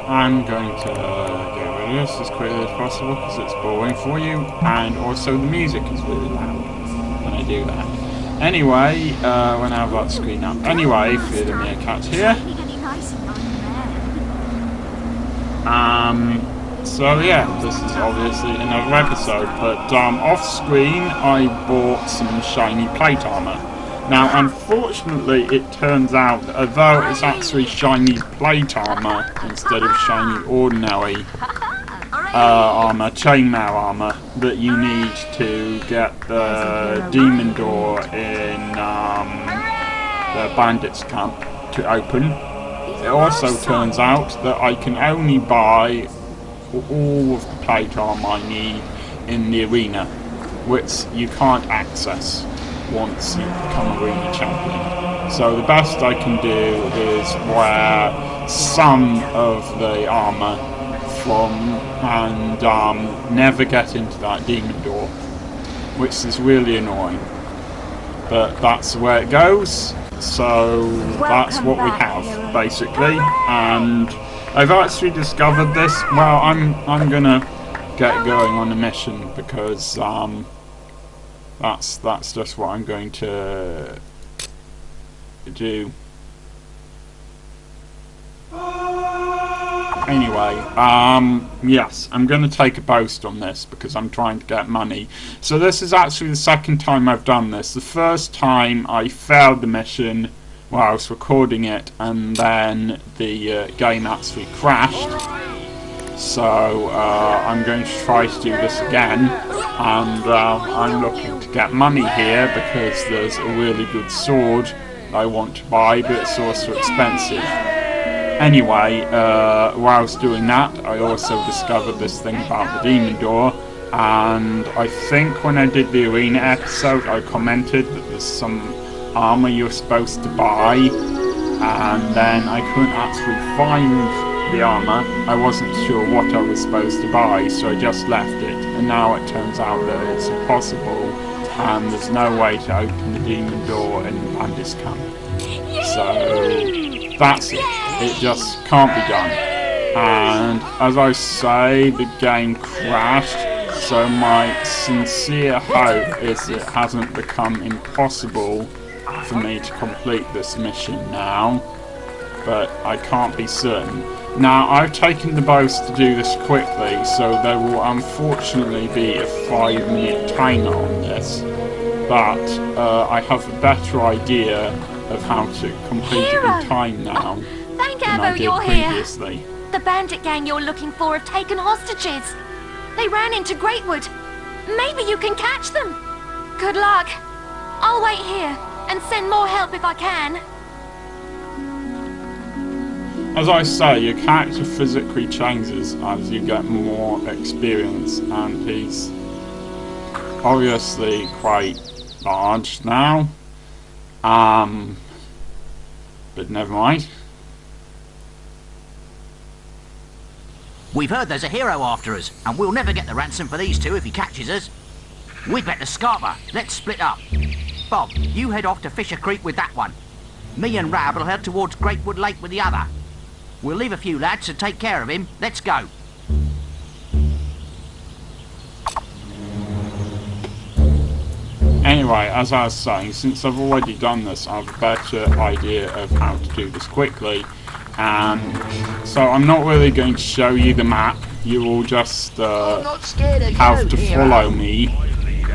I'm going to get rid of this as quickly as possible because it's boring for you, and also the music is really loud when I do that. Anyway, when I have that screen up. Anyway, for the meerkat here. So yeah, this is obviously another episode, but off screen I bought some shiny plate armor. Now unfortunately it turns out that although it's actually shiny plate armor instead of shiny ordinary armor, chainmail armor, that you need to get the demon door in the bandits camp to open. It also turns out that I can only buy all of the plate armor I need in the arena, which you can't access once you become arena champion. So the best I can do is wear some of the armor from and never get into that demon door, which is really annoying. But that's where it goes. So that's what we have basically, and I've actually discovered this. Well, I'm gonna get going on a mission because that's just what I'm going to do. Anyway, yes, I'm going to take a post on this because I'm trying to get money. So this is actually the second time I've done this. The first time I failed the mission while I was recording it, and then the game actually crashed. So I'm going to try to do this again, and I'm looking to get money here because there's a really good sword I want to buy, but it's also expensive. Anyway, while I was doing that, I also discovered this thing about the demon door, and I think when I did the arena episode I commented that there's some armor you're supposed to buy, and then I couldn't actually find the armor. I wasn't sure what I was supposed to buy, so I just left it, and now it turns out that it's impossible and there's no way to open the demon door in the bandits camp. So that's it. It just can't be done. And as I say, the game crashed, so my sincere hope is it hasn't become impossible for me to complete this mission now, but I can't be certain. Now, I've taken the boast to do this quickly, so there will unfortunately be a 5-minute timer on this, but I have a better idea of how to complete it in time now thank than I did you're previously. here. The bandit gang you're looking for have taken hostages. They ran into Greatwood. Maybe you can catch them. Good luck. I'll wait here and send more help if I can. As I say, your character physically changes as you get more experience, and he's obviously quite large now. But never mind. We've heard there's a hero after us, and we'll never get the ransom for these two if he catches us. We'd better scarper. Let's split up. Bob, you head off to Fisher Creek with that one. Me and Rab will head towards Greatwood Lake with the other. We'll leave a few lads to take care of him. Let's go. Anyway, as I was saying, since I've already done this, I have a better idea of how to do this quickly. So I'm not really going to show you the map. You will just have to follow me,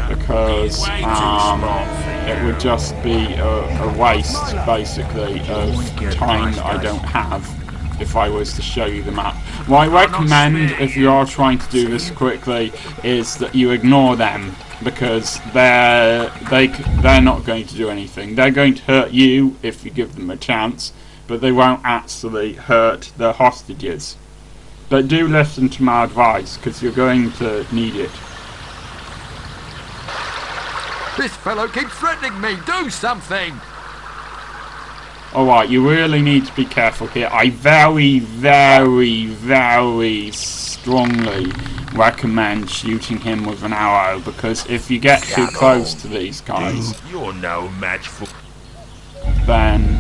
because it would just be a waste, basically, of time that I don't have if I was to show you the map. What I recommend, if you are trying to do this quickly, is that you ignore them, because they're not going to do anything. They're going to hurt you if you give them a chance, but they won't actually hurt the hostages. But do listen to my advice, because you're going to need it. This fellow keeps threatening me. Do something! Alright, you really need to be careful here. I very, very, very strongly recommend shooting him with an arrow, because if you get too close to these guys, You're no match for. then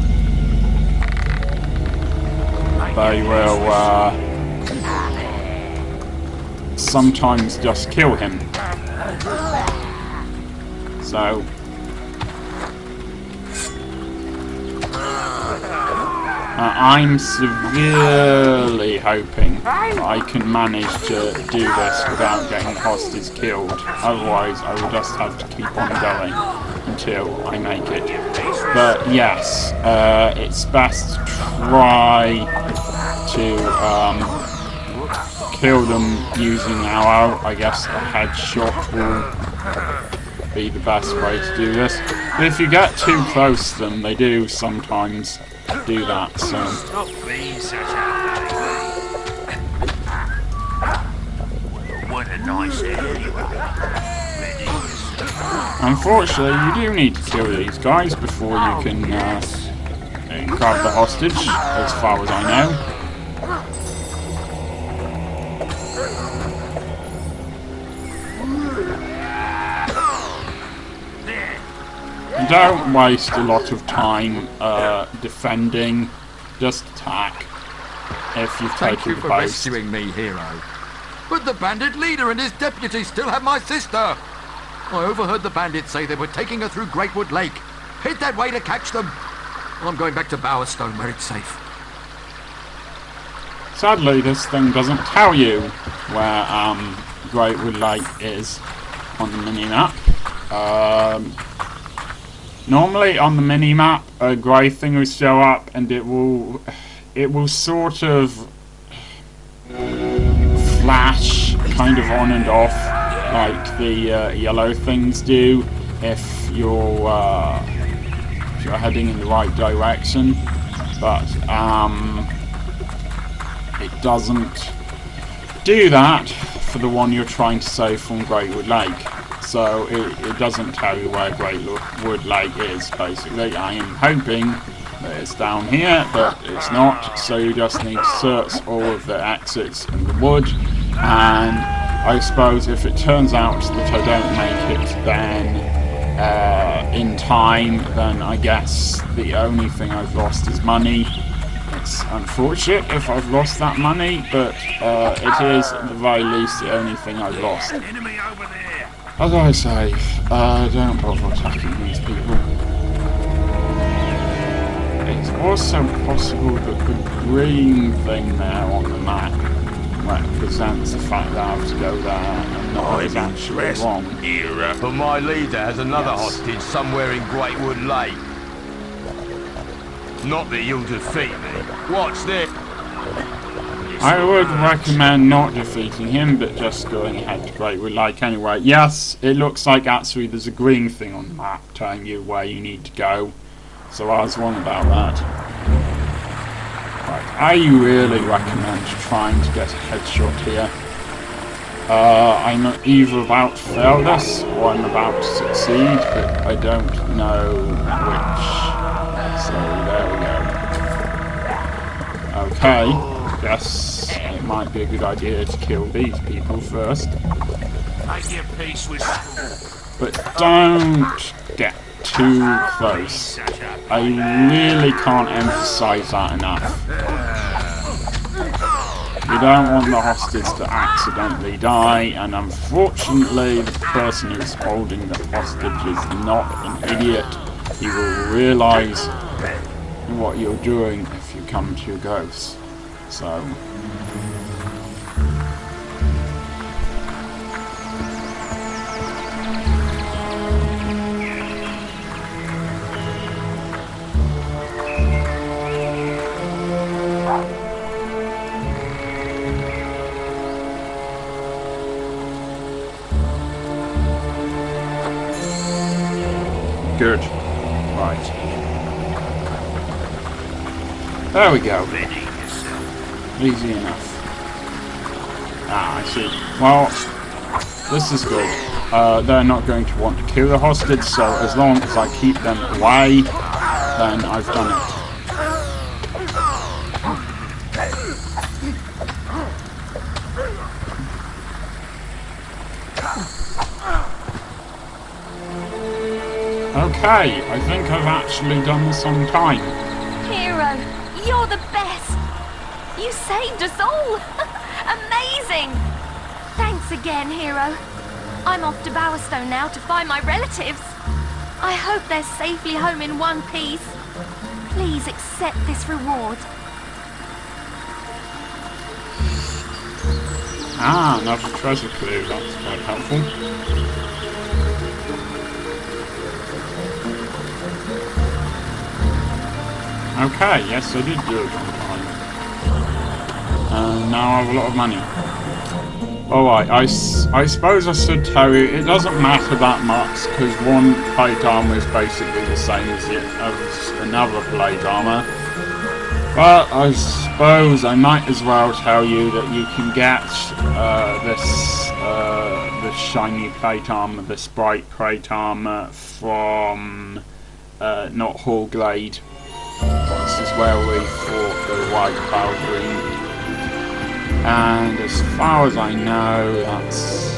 they will sometimes just kill him. So I'm severely hoping I can manage to do this without getting the hostage killed. Otherwise, I will just have to keep on going until I make it. But yes, it's best to try to kill them using an arrow. I guess a headshot will be the best way to do this. But if you get too close to them, they do sometimes do that, so. What a nice area. Unfortunately, you do need to kill these guys before you can grab the hostage, as far as I know. Don't waste a lot of time defending, just attack if you've Thank taken you the for post. rescuing me, hero. But the bandit leader and his deputy still have my sister. I overheard the bandits say they were taking her through Greatwood Lake. Head that way to catch them. I'm going back to Bowerstone where it's safe. Sadly, this thing doesn't tell you where Greatwood Lake is on the mini-map. Normally on the mini-map, a grey thing will show up and it will sort of flash kind of on and off like the yellow things do if you're heading in the right direction, but it doesn't do that for the one you're trying to save from Greatwood Lake. So it doesn't tell you where Greatwood Lake is, basically. I am hoping that it's down here, but it's not, so you just need to search all of the exits in the wood, and I suppose if it turns out that I don't make it then in time, then I guess the only thing I've lost is money. It's unfortunate if I've lost that money, but it is at the very least the only thing I've lost. Enemy over there. As I say, don't bother attacking these people. It's also possible that the green thing there on the map represents the fact that I have to go there and not is actually wrong. But my leader has another hostage somewhere in Greatwood Lake. Not that you'll defeat me. Watch this. I would recommend not defeating him, but just going ahead to Greatwood Lake anyway. Yes, it looks like actually there's a green thing on the map telling you where you need to go. So I was wrong about that. Right, I really recommend trying to get a headshot here. I'm either about to fail this, or I'm about to succeed, but I don't know which. So there we go. Okay. Yes, it might be a good idea to kill these people first. Make your peace with But don't get too close. I really can't emphasize that enough. You don't want the hostage to accidentally die, and unfortunately the person who's holding the hostage is not an idiot. He will realise what you're doing if you come to your ghosts. So good. Right. There we go. Easy enough. Ah, I see. Well, this is good. They're not going to want to kill the hostage, so as long as I keep them away, then I've done it. Okay, I think I've actually done this on time. Hero, you're the best. You saved us all. Amazing. Thank again, hero. I'm off to Bowerstone now to find my relatives. I hope they're safely home in one piece. Please accept this reward. Ah, another treasure clue. That's quite helpful. Okay, yes, I did do it on time. And now I have a lot of money. Alright, I suppose I should tell you, it doesn't matter that much, because one plate armor is basically the same as another plate armor. But I suppose I might as well tell you that you can get this shiny plate armor, this bright plate armor from not Hallglade. This is where we fought the White Cavalry. And as far as I know, that's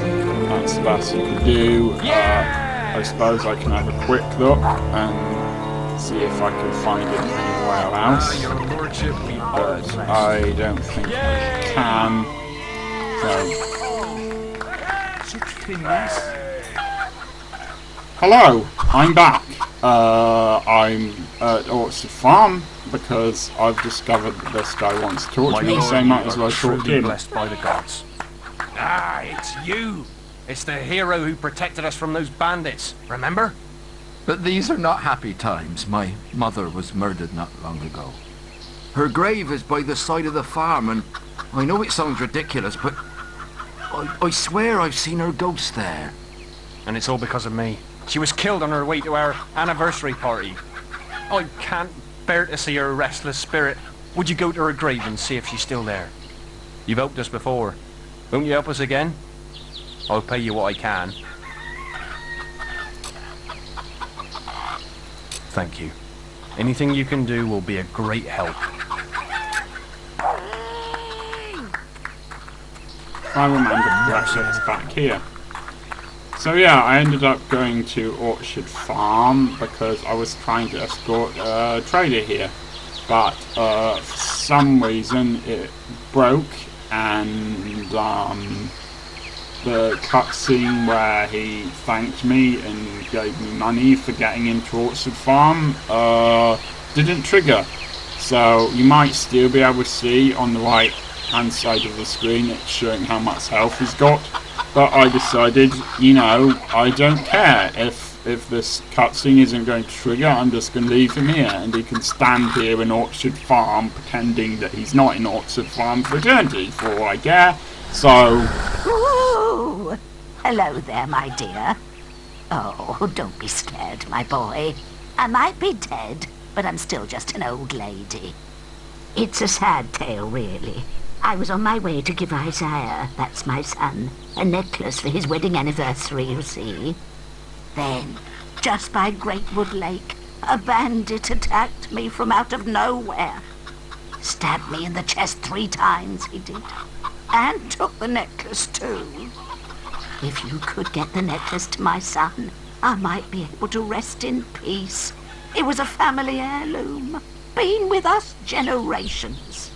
the best you can do. I suppose I can have a quick look and see if I can find it anywhere else. But I don't think I can. So. Hello, I'm back. I'm at Orchard Farm because I've discovered that this guy wants to talk to me, so I might as well talk to him. Blessed by the gods. Ah, it's you! It's the hero who protected us from those bandits, remember? But these are not happy times. My mother was murdered not long ago. Her grave is by the side of the farm, and I know it sounds ridiculous, but I swear I've seen her ghost there. And it's all because of me. She was killed on her way to our anniversary party. I can't bear to see her restless spirit. Would you go to her grave and see if she's still there? You've helped us before. Won't you help us again? I'll pay you what I can. Thank you. Anything you can do will be a great help. I remember correctly, it's back here. So yeah, I ended up going to Orchard Farm because I was trying to escort a trader here. But for some reason it broke, and the cutscene where he thanked me and gave me money for getting into Orchard Farm didn't trigger. So you might still be able to see on the right hand side of the screen it's showing how much health he's got. But I decided, you know, I don't care if this cutscene isn't going to trigger. I'm just going to leave him here, and he can stand here in Orchard Farm pretending that he's not in Orchard Farm for eternity, for all I care. So... Ooh. Hello there, my dear. Oh, don't be scared, my boy. I might be dead, but I'm still just an old lady. It's a sad tale, really. I was on my way to give Isaiah, that's my son, a necklace for his wedding anniversary, you see. Then, just by Greatwood Lake, a bandit attacked me from out of nowhere. Stabbed me in the chest 3 times, he did. And took the necklace, too. If you could get the necklace to my son, I might be able to rest in peace. It was a family heirloom. Been with us generations.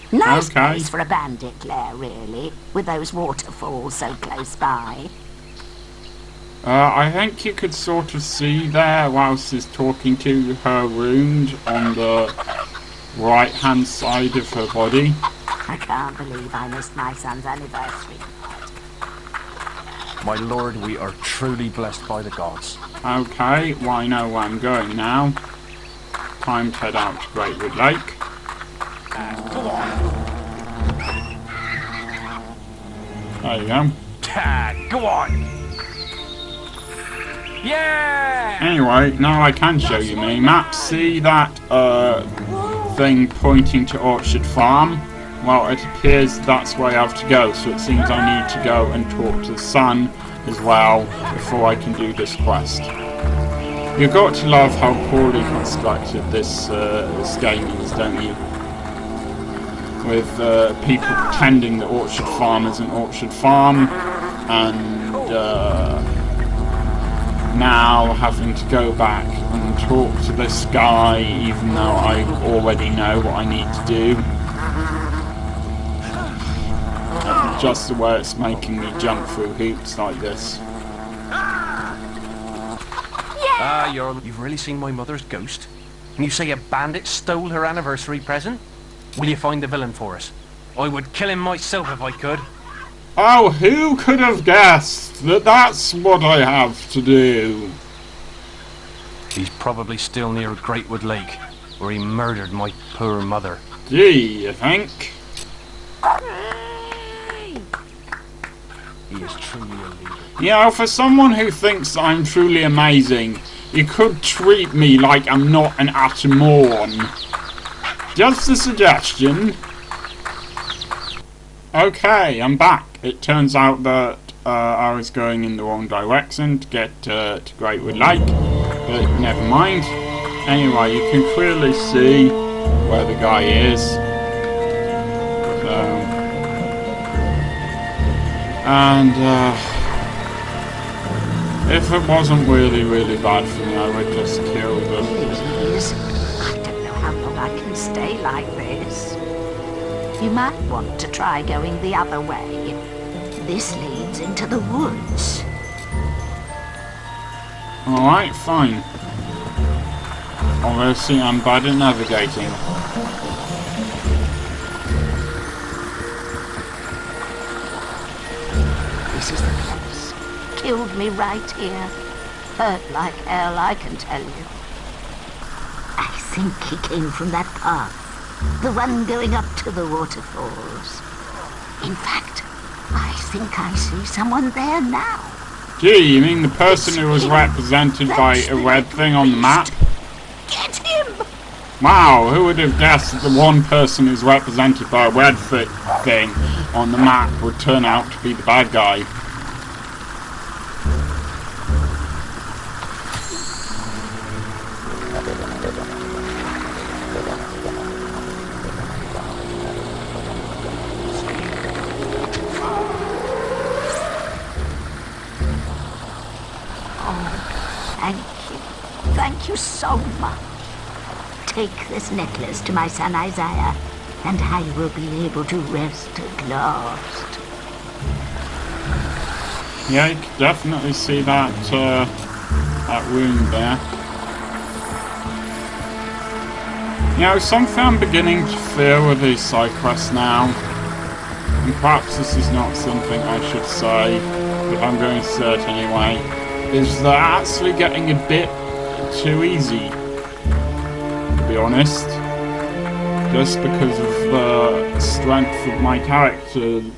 Nice place for a bandit lair, really, with those waterfalls so close by. I think you could sort of see there, whilst he's talking to her wound on the right-hand side of her body. I can't believe I missed my son's anniversary. My lord, we are truly blessed by the gods. Okay, well I know where I'm going now. Time to head out to Greatwood Lake. Go on. There you go. Go on. Yeah! Anyway, now I can show you me map. See that thing pointing to Orchard Farm? Well, it appears that's where I have to go, so it seems I need to go and talk to the sun as well before I can do this quest. You've got to love how poorly constructed this game is, don't you? With people pretending that Orchard Farm isn't Orchard Farm, and now having to go back and talk to this guy even though I already know what I need to do. just the way it's making me jump through hoops like this. Ah, you've really seen my mother's ghost? And you say a bandit stole her anniversary present? Will you find the villain for us? I would kill him myself if I could. Oh, who could have guessed that that's what I have to do? He's probably still near Greatwood Lake, where he murdered my poor mother. Gee, you think? He is truly a leader. You know, for someone who thinks I'm truly amazing, you could treat me like I'm not an utter moron. Just a suggestion. Okay, I'm back. It turns out that I was going in the wrong direction to get to Greatwood Lake, but never mind. Anyway, you can clearly see where the guy is. So, and if it wasn't really bad for me, I would just kill them. Please, I don't know how long I can stay like this. You might want to try going the other way. This leads into the woods. Alright, fine. Obviously, I'm bad at navigating. This is the place. Killed me right here. Hurt like hell, I can tell you. I think he came from that path. The one going up to the waterfalls. In fact, I think I see someone there now. Gee, you mean the person who was represented by a red thing on the map? Get him! Wow, who would have guessed that the one person who's represented by a red thing on the map would turn out to be the bad guy? Thank you so much. Take this necklace to my son Isaiah, and I will be able to rest at last. Yeah, you can definitely see that that wound there. You know, something I'm beginning to fear with these side quests now, and perhaps this is not something I should say, but I'm going to say it anyway, is they're actually getting a bit too easy, to be honest, just because of the strength of my character's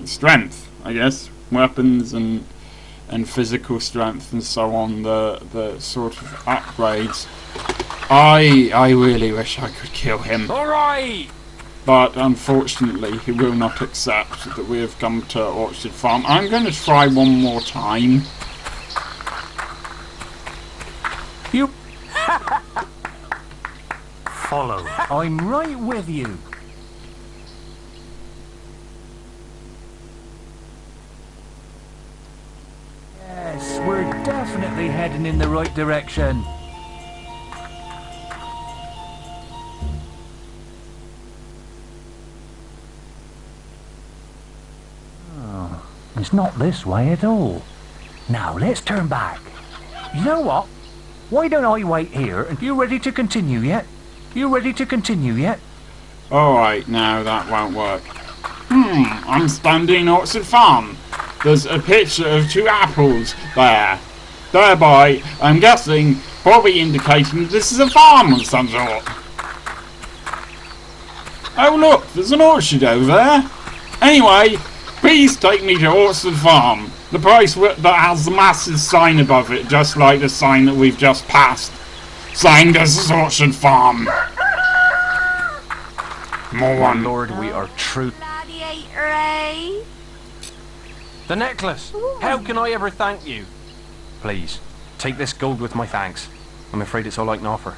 strength, I guess, weapons and physical strength and so on, the sort of upgrades. I really wish I could kill him. Alright! But unfortunately, he will not accept that we have come to Orchard Farm. I'm going to try one more time. You follow. I'm right with you. Yes, we're definitely heading in the right direction. Oh, it's not this way at all. Now let's turn back. You know what? Why don't I wait here? And you ready to continue yet? You ready to continue yet? Alright, no, that won't work. I'm standing in Orchard Farm. There's a picture of 2 apples there. Thereby, I'm guessing, probably indicating this is a farm of some sort. Oh look, there's an orchard over there. Anyway, please take me to Orchard Farm. The place that has the massive sign above it, just like the sign that we've just passed. Saying this is Orchard Farm. More My one. lord, we are true. Gladiator, eh? The necklace! How can I ever thank you? Please, take this gold with my thanks. I'm afraid it's all I can offer.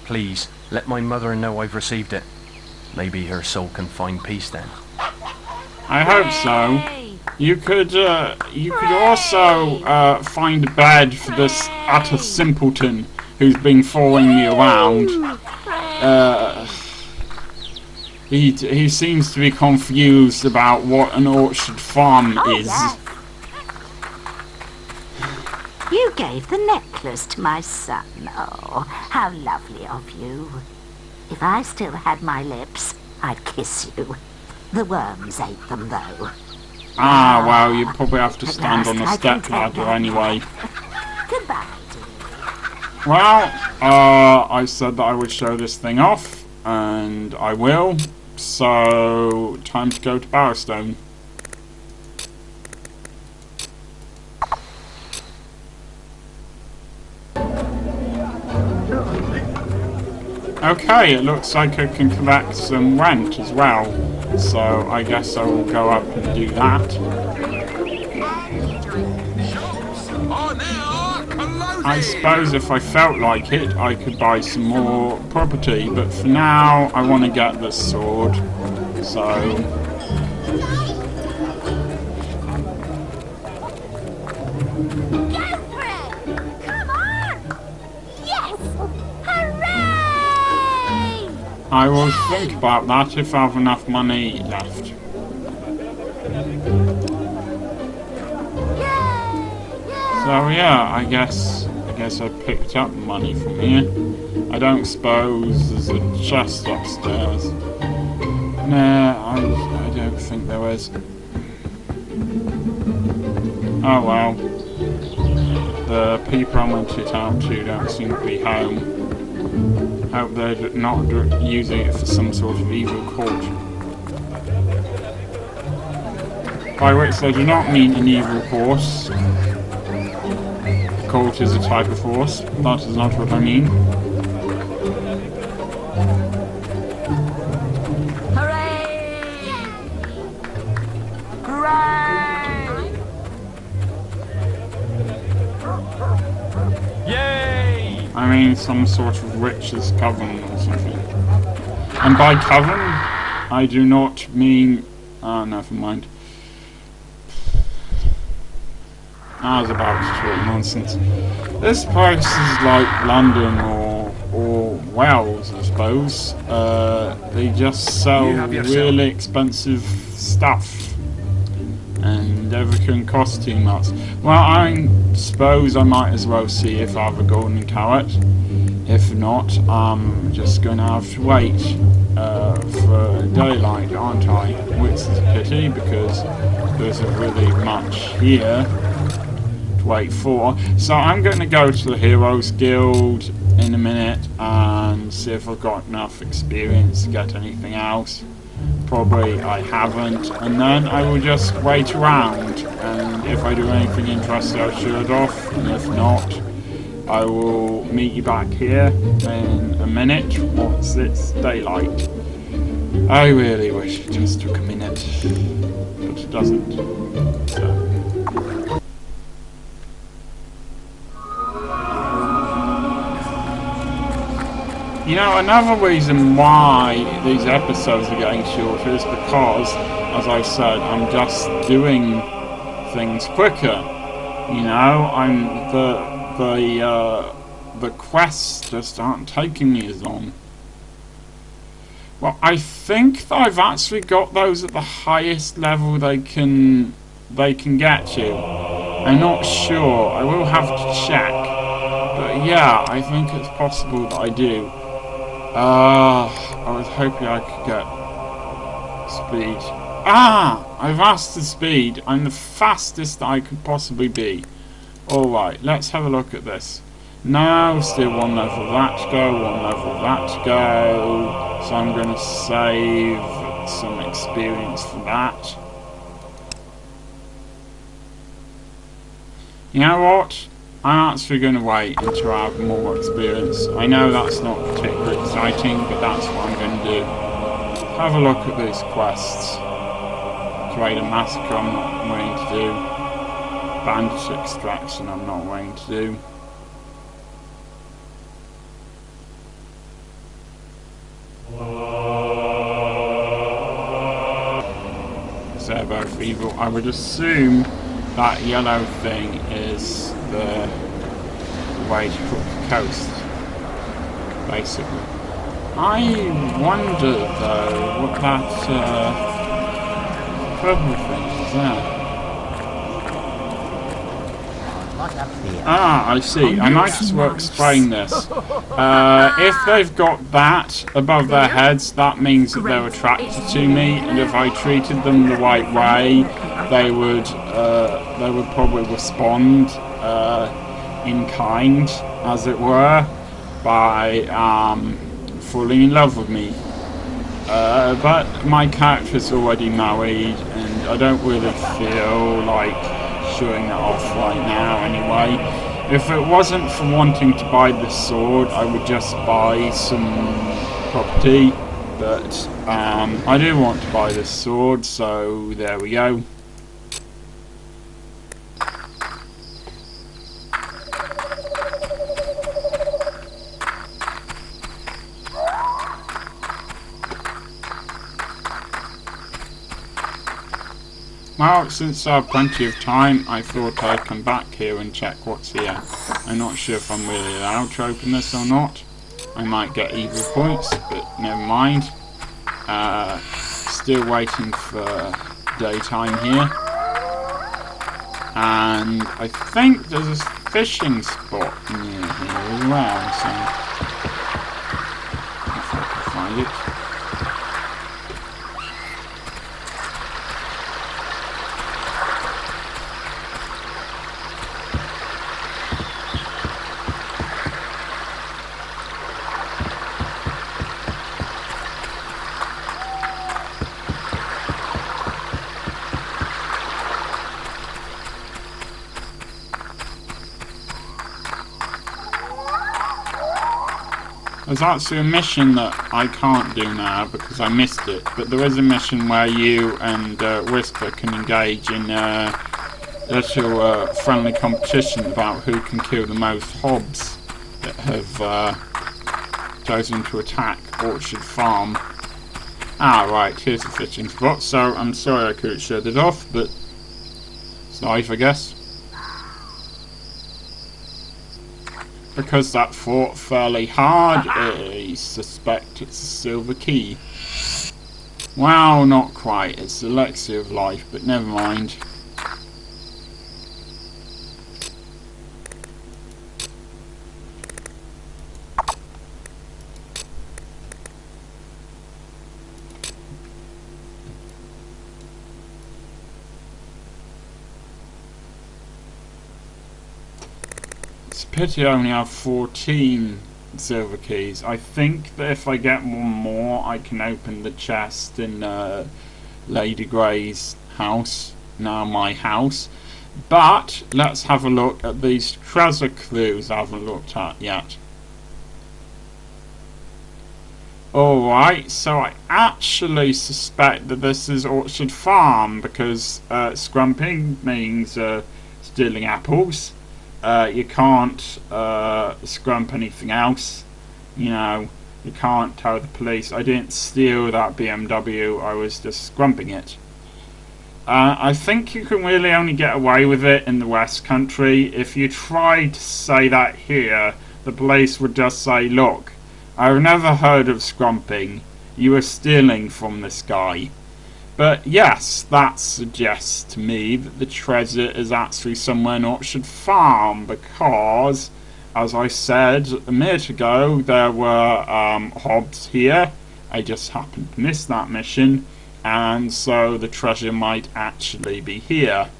Please, let my mother know I've received it. Maybe her soul can find peace then. I hope so. You could also find a bed for this utter simpleton who's been following me around. He seems to be confused about what an orchard farm Oh, is. yes. You gave the necklace to my son. Oh, how lovely of you. If I still had my lips, I'd kiss you. The worms ate them, though. Ah, well, you probably have to At stand on a last I can step take ladder that anyway. back. Goodbye, dear. Well, I said that I would show this thing off, and I will. So, time to go to Barrowstone. Okay, it looks like I can collect some rent as well, so I guess I will go up and do that. I suppose if I felt like it, I could buy some more property, but for now, I want to get this sword, so... Go for it! Come on! Yes! Hooray! I will think about that if I have enough money left. So yeah, I guess I picked up money from here. I don't suppose there's a chest upstairs. Nah, I don't think there is. Oh well. The people I went it out to don't seem to be home. Hope they're not using it for some sort of evil cult. By which they do not mean an evil horse. Cult is a type of horse. That is not what I mean. Hooray! Hooray! Yay! I mean some sort of witch's coven or something. And by coven, I do not mean... Ah, never mind. I was about to talk nonsense. This place is like London or Wales, I suppose. They just sell really expensive stuff. And everything costs too much. Well, I suppose I might as well see if I have a golden carrot. If not, I'm just going to have to wait for daylight, aren't I? Which is a pity because there isn't really much here to wait for. So I'm going to go to the Heroes Guild in a minute and see if I've got enough experience to get anything else. Probably I haven't, and then I will just wait around, and if I do anything interesting I'll show it off, and if not I will meet you back here in a minute once it's daylight. I really wish it just took a minute, but it doesn't. So. You know, another reason why these episodes are getting shorter is because, as I said, I'm just doing things quicker. You know, the quests just aren't taking me as long. Well, I think that I've actually got those at the highest level they can get to. I'm not sure. I will have to check. But yeah, I think it's possible that I do. I was hoping I could get speed. Ah! I've asked the speed. I'm the fastest that I could possibly be. Alright, let's have a look at this. Now, still one level of that to go, one level of that to go. So I'm going to save some experience for that. You know what? I'm actually going to wait until I have more experience. I know that's not particularly exciting, but that's what I'm going to do. Have a look at these quests. Trade a massacre I'm not willing to do. Bandit extraction I'm not willing to do. So they're both evil. I would assume that yellow thing is the way to cook the coast, basically. I wonder though what that purple thing is there. Ah, I see. I might as well explain this. If they've got that above their heads, that means that they're attracted to me, and if I treated them the right way, they would probably respond in kind, as it were, by falling in love with me. But my character's already married, and I don't really feel like showing it off right now anyway. If it wasn't for wanting to buy this sword, I would just buy some property, but I do want to buy this sword, so there we go. Well, since I have plenty of time, I thought I'd come back here and check what's here. I'm not sure if I'm really allowed to open this or not. I might get evil points, but never mind. Still waiting for daytime here. And I think there's a fishing spot near here as well, so if I can find it. There's actually a mission that I can't do now because I missed it, but there is a mission where you and Whisper can engage in a little friendly competition about who can kill the most hobs that have chosen to attack Orchard Farm. Ah, right, here's the fishing spot, so I'm sorry I couldn't shut it off, but it's life, I guess. Because that fought fairly hard, I suspect it's a silver key. Well, not quite. It's the elixir of life, but never mind. It's a pity I only have 14 silver keys. I think that if I get one more, I can open the chest in Lady Grey's house, now my house. But let's have a look at these treasure clues I haven't looked at yet. Alright, so I actually suspect that this is Orchard Farm because scrumping means stealing apples. You can't scrump anything else. You know, you can't tell the police I didn't steal that BMW, I was just scrumping it. I think you can really only get away with it in the West Country. If you tried to say that here, the police would just say, look, I've never heard of scrumping. You were stealing from this guy. But yes, that suggests to me that the treasure is actually somewhere in Orchard Farm because, as I said a minute ago, there were hobs here. I just happened to miss that mission, and so the treasure might actually be here.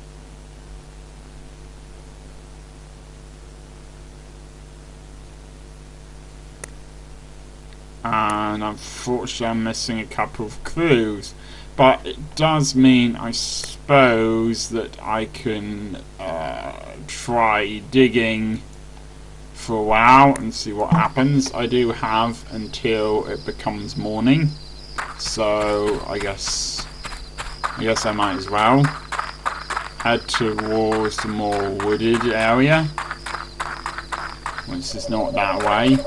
And unfortunately I'm missing a couple of clues. But it does mean, I suppose, that I can try digging for a while and see what happens. I do have until it becomes morning, so I guess I might as well head towards the more wooded area, which is not that way.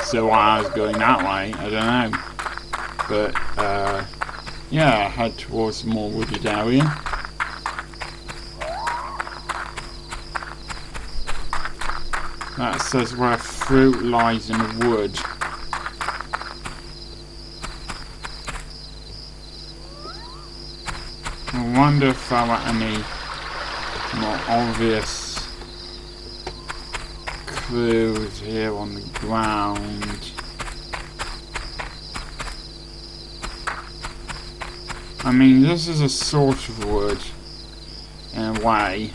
So I was going that way, I don't know, but yeah, head towards the more wooded area. That says where fruit lies in the wood. I wonder if there were any more obvious clues here on the ground. I mean, this is a sort of wood, in a way.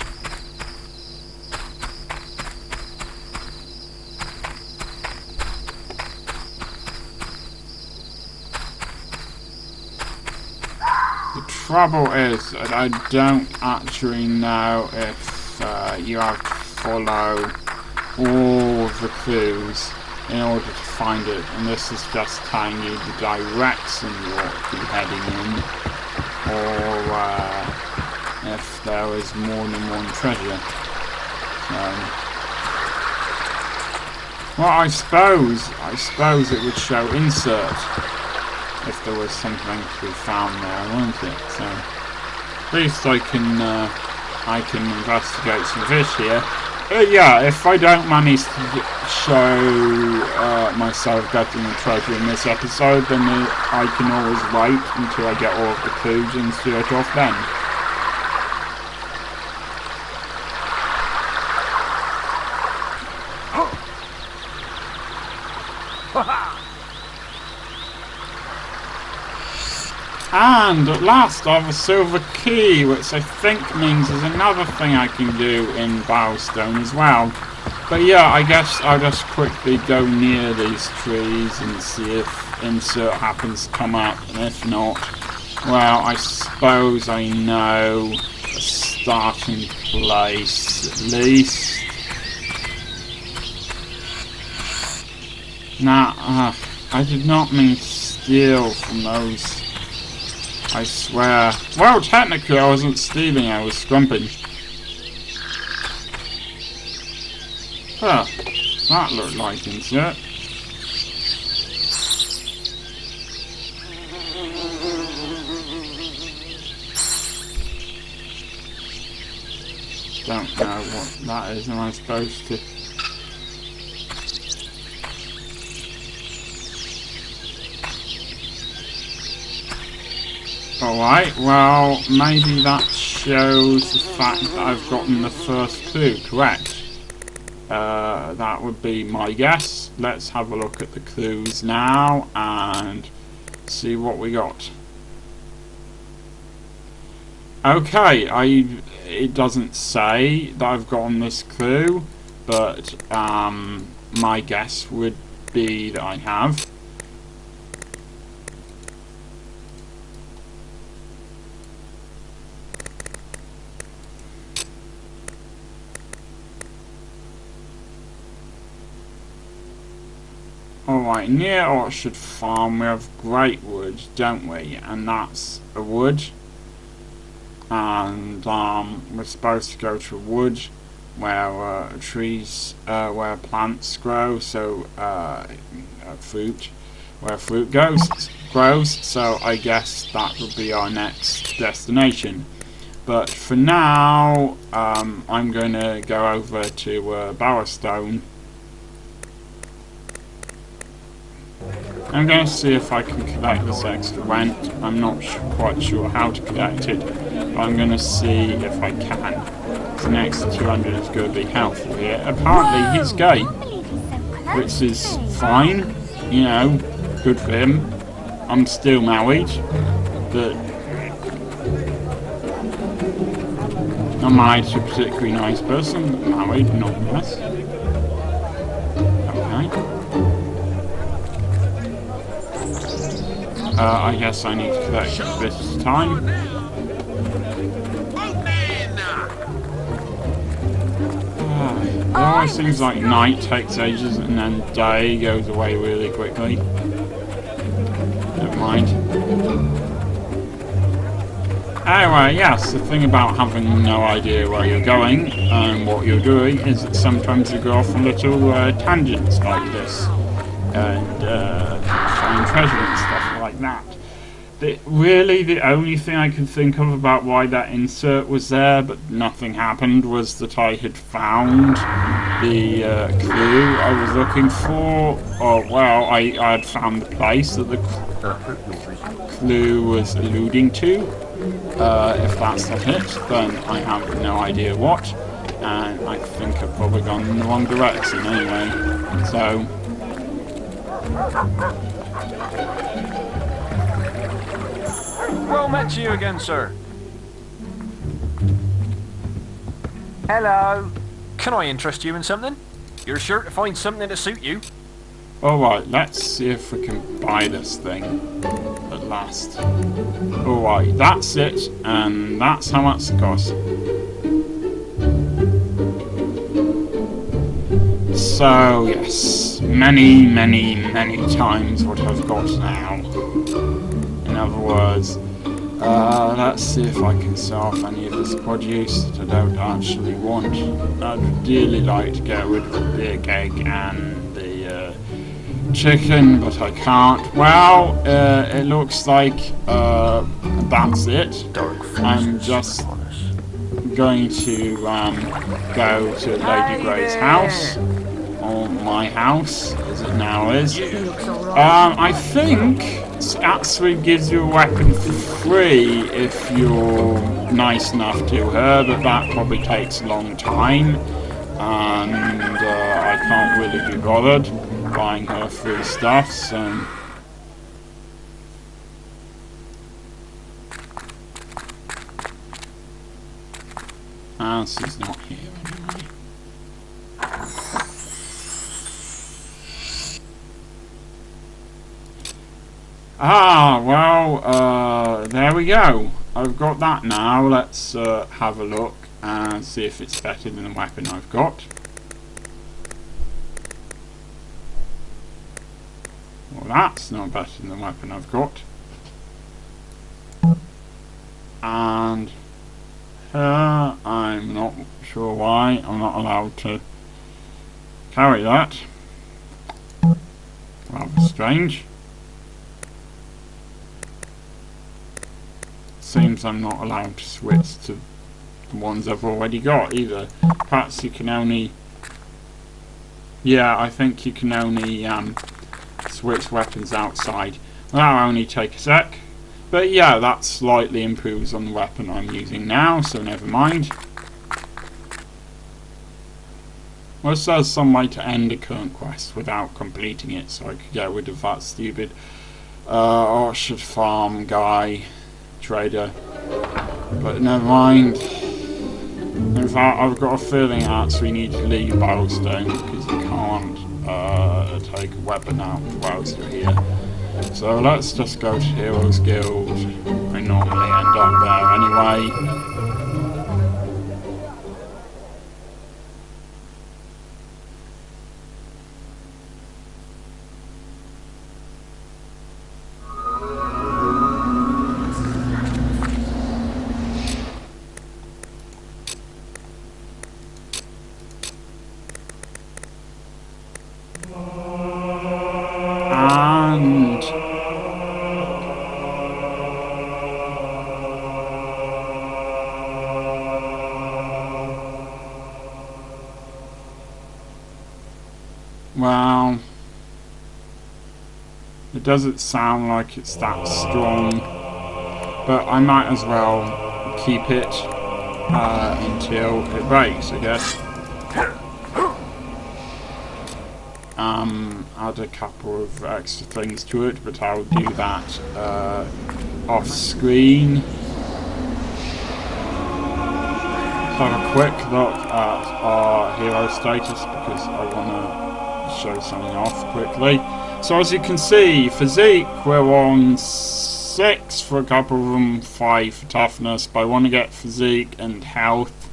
The trouble is that I don't actually know if you have to follow all of the clues in order to find it, and this is just telling you the direction you ought to be heading in, or if there is more than one treasure. Well, I suppose it would show insert if there was something to be found there, wouldn't it? So at least I can investigate some fish here. Yeah, if I don't manage to show myself getting the treasure in this episode, then I can always wait until I get all of the clues and see it off then. And at last I have a silver key, which I think means there's another thing I can do in Bowstone as well. But yeah, I guess I'll just quickly go near these trees and see if insert happens to come up, and if not, well, I suppose I know a starting place at least. Nah, I did not mean to steal from those, I swear. Well, technically I wasn't stealing, I was scrumping. Huh, that looked like insert. Don't know what that is, am I supposed to? Alright, well, maybe that shows the fact that I've gotten the first clue correct. That would be my guess. Let's have a look at the clues now and see what we got. Okay, it doesn't say that I've gotten this clue, but my guess would be that I have. Alright, near Orchard Farm we have Great Wood, don't we? And that's a wood. And we're supposed to go to a wood where trees, where plants grow, so fruit, where fruit grows, so I guess that would be our next destination. But for now, I'm going to go over to Bowerstone. I'm going to see if I can collect this extra rent. I'm not quite sure how to collect it, but I'm going to see if I can. The next 200 is going to be helpful here. Apparently he's gay, which is fine, you know, good for him. I'm still married, but I'm married to a particularly nice person, but married, not less. Okay. I guess I need to collect a bit of time. It always seems like night takes ages and then day goes away really quickly. Never mind. Anyway, yes, the thing about having no idea where you're going and what you're doing is that sometimes you go off on little tangents like this. And find treasure and stuff like that. Really, the only thing I can think of about why that insert was there, but nothing happened, was that I had found the clue I was looking for. Or, well, I had found the place that the clue was alluding to. If that's not it, then I have no idea what. And I think I've probably gone in the wrong direction anyway. So... Well met to you again, sir. Hello. Can I interest you in something? You're sure to find something to suit you. Alright, let's see if we can buy this thing at last. Alright, that's it, and that's how much it costs. So, yes, many times what I've got now. In other words, let's see if I can sell off any of this produce that I don't actually want. I'd really like to get rid of the big egg and the chicken, but I can't. Well, it looks like that's it. I'm just going to go to Lady Grey's house, or my house, as it now is. I think it actually gives you a weapon for free if you're nice enough to her, but that probably takes a long time, and I can't really be bothered buying her free stuff, so... She's not here anyway. Well, there we go. I've got that now. Let's have a look and see if it's better than the weapon I've got. Well, that's not better than the weapon I've got. And I'm not sure why I'm not allowed to carry that. Rather strange. Seems I'm not allowed to switch to the ones I've already got either. Perhaps you can only... Yeah, I think you can only switch weapons outside. That'll only take a sec. But yeah, that slightly improves on the weapon I'm using now, so never mind. Well, it says some way to end a current quest without completing it, so I could get rid of that stupid orchard farm guy, trader. But never mind. In fact, I've got a feeling I actually need to leave Barrowstone because you can't take a weapon out whilst you're here. So let's just go to Heroes Guild. I normally end up there anyway. And well, it doesn't sound like it's that strong, but I might as well keep it until it breaks, I guess. Add a couple of extra things to it, but I'll do that off screen. Have a quick look at our hero status because I want to show something off quickly. So as you can see, physique, we're on 6 for a couple of them, 5 for toughness, but I want to get physique and health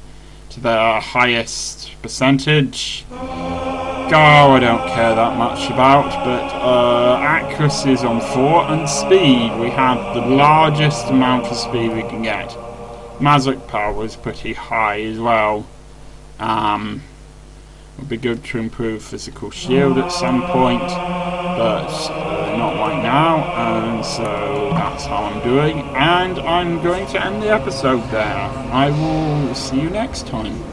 to their highest percentage. Go, I don't care that much about, but accuracy is on 4, and speed, we have the largest amount of speed we can get. Magic power is pretty high as well. It would be good to improve physical shield at some point, but not right now, and so that's how I'm doing, and I'm going to end the episode there. I will see you next time.